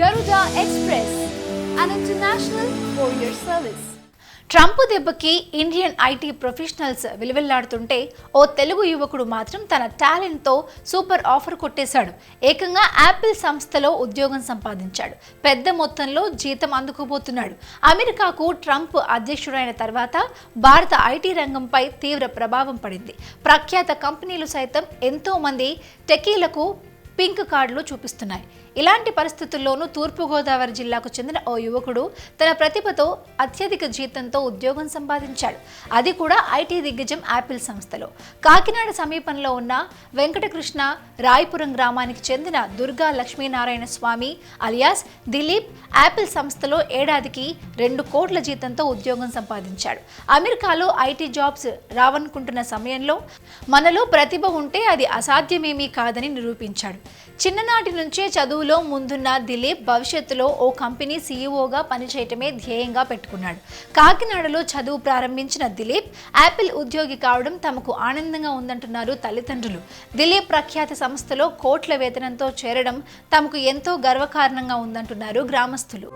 Garuda Express, an international courier service. Trump దెబ్బకి Indian IT professionals విలువెల్లాడుతుంటే ఓ తెలుగు యువకుడు మాత్రం తన టాలెంట్తో సూపర్ ఆఫర్ కొట్టేశాడు. ఏకంగా యాపిల్ సంస్థలో ఉద్యోగం సంపాదించాడు. పెద్ద మొత్తంలో జీతం అందుకోబోతున్నాడు. అమెరికాకు ట్రంప్ అధ్యక్షుడైన తర్వాత భారత ఐటీ రంగంపై తీవ్ర ప్రభావం పడింది. ప్రఖ్యాత కంపెనీలు సైతం ఎంతో మంది టెకీలకు పింక్ కార్డులు చూపిస్తున్నాయి. ఇలాంటి పరిస్థితుల్లోనూ తూర్పుగోదావరి జిల్లాకు చెందిన ఓ యువకుడు తన ప్రతిభతో అత్యధిక జీతంతో ఉద్యోగం సంపాదించాడు. అది కూడా ఐటీ దిగ్గజం యాపిల్ సంస్థలో. కాకినాడ సమీపంలో ఉన్న వెంకటకృష్ణ రాయపురం గ్రామానికి చెందిన దుర్గా లక్ష్మీనారాయణ స్వామి అలియాస్ దిలీప్ యాపిల్ సంస్థలో ఏడాదికి 2 కోట్ల జీతంతో ఉద్యోగం సంపాదించాడు. అమెరికాలో ఐటీ జాబ్స్ రావనుకుంటున్న సమయంలో మనలో ప్రతిభ ఉంటే అది అసాధ్యమేమీ కాదని నిరూపించాడు. చిన్ననాటి నుంచే చదువులో ముందున్న దిలీప్ భవిష్యత్తులో ఓ కంపెనీ సీఈఓగా పనిచేయటమే ధ్యేయంగా పెట్టుకున్నాడు. కాకినాడలో చదువు ప్రారంభించిన దిలీప్ యాపిల్ ఉద్యోగి కావడం తమకు ఆనందంగా ఉందంటున్నారు తల్లిదండ్రులు. దిలీప్ ప్రఖ్యాత సంస్థలో కోట్ల వేతనంతో చేరడం తమకు ఎంతో గర్వకారణంగా ఉందంటున్నారు గ్రామస్తులు.